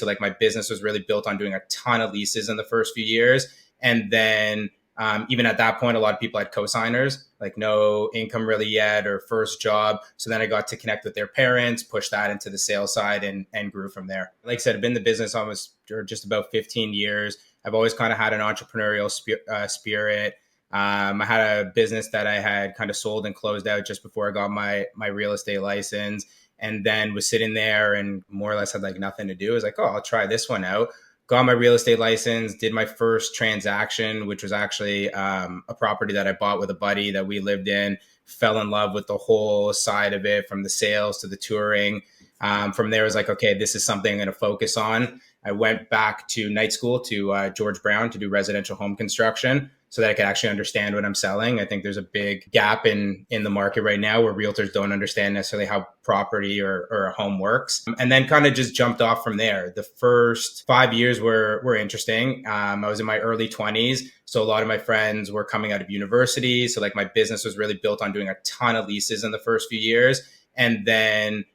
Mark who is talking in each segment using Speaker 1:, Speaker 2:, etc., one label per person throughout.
Speaker 1: So like my business was really built on doing a ton of leases in the first few years. And then even at that point, a lot of people had cosigners, like no income really yet or first job. So then I got to connect with their parents, push that into the sales side and grew from there. Like I said, I've been in the business almost or just about 15 years. I've always kind of had an entrepreneurial spirit. I had a business that I had kind of sold and closed out just before I got my real estate license, and then was sitting there and more or less had like nothing to do. I was like, oh, I'll try this one out. Got my real estate license, did my first transaction, which was actually a property that I bought with a buddy that we lived in, fell in love with the whole side of it, from the sales to the touring. From there, I was like, okay, this is something I'm going to focus on. I went back to night school to George Brown to do residential home construction so that I could actually understand what I'm selling. I think there's a big gap in the market right now where realtors don't understand necessarily how property or a home works. And then kind of just jumped off from there. The first 5 years were interesting. I was in my early 20s. So a lot of my friends were coming out of university. So like my business was really built on doing a ton of leases in the first few years. And then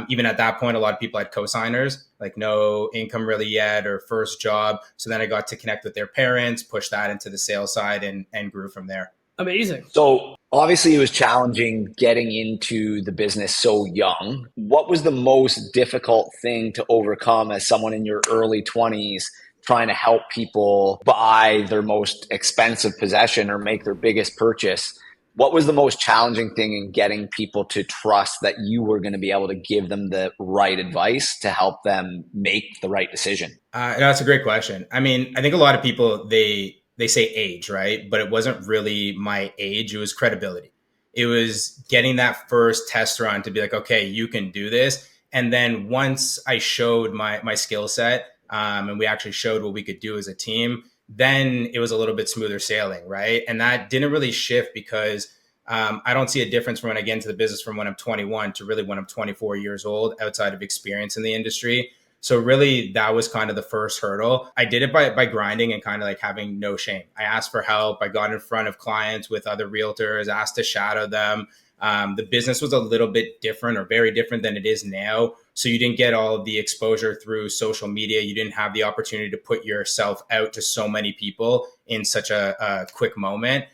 Speaker 1: even at that point, a lot of people had cosigners, like no income really yet or first job. So then I got to connect with their parents, push that into the sales side and grew from there.
Speaker 2: Amazing.
Speaker 3: So obviously it was challenging getting into the business so young. What was the most difficult thing to overcome as someone in your early 20s trying to help people buy their most expensive possession or make their biggest purchase? What was the most challenging thing in getting people to trust that you were going to be able to give them the right advice to help them make the right decision?
Speaker 1: That's a great question. I mean, I think a lot of people, they say age, right? But it wasn't really my age. It was credibility. It was getting that first test run to be like, okay, you can do this. And then once I showed my skill set and we actually showed what we could do as a team, then it was a little bit smoother sailing, right? And that didn't really shift because I don't see a difference from when I get into the business from when I'm 21 to really when I'm 24 years old outside of experience in the industry. So really that was kind of the first hurdle. I did it by grinding and kind of like having no shame. I asked for help. I got in front of clients with other realtors, asked to shadow them. The business was a little bit different or very different than it is now. So you didn't get all of the exposure through social media. You didn't have the opportunity to put yourself out to so many people in such a quick moment.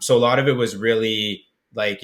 Speaker 1: So a lot of it was really like,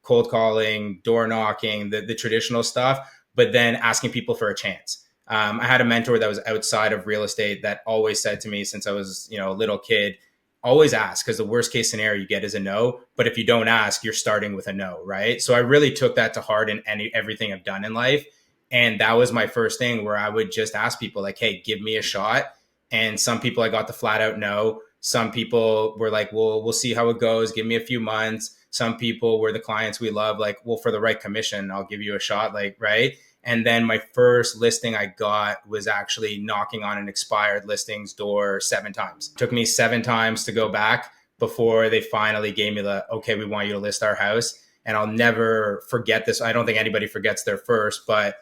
Speaker 1: cold calling, door knocking, the traditional stuff, but then asking people for a chance. I had a mentor that was outside of real estate that always said to me since I was, a little kid, always ask, because the worst case scenario you get is a no. But if you don't ask, you're starting with a no, right? So I really took that to heart in everything I've done in life. And that was my first thing where I would just ask people like, hey, give me a shot. And some people I got the flat out no. Some people were like, well, we'll see how it goes. Give me a few months. Some people were the clients we love, like, well, for the right commission, I'll give you a shot, like, right? And then my first listing I got was actually knocking on an expired listings door 7 times. It took me 7 times to go back before they finally gave me the, okay, we want you to list our house. And I'll never forget this. I don't think anybody forgets their first, but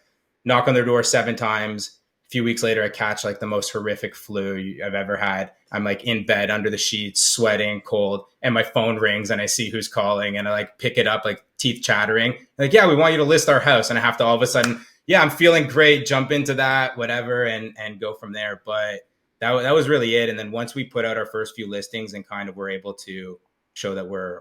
Speaker 1: knock on their door 7 times. A few weeks later, I catch like the most horrific flu I've ever had. I'm like in bed under the sheets, sweating, cold, and my phone rings and I see who's calling and I like pick it up, like teeth chattering. Like, yeah, we want you to list our house. And I have to all of a sudden, yeah, I'm feeling great, jump into that, whatever, and go from there. But that was really it. And then once we put out our first few listings and kind of were able to show that we're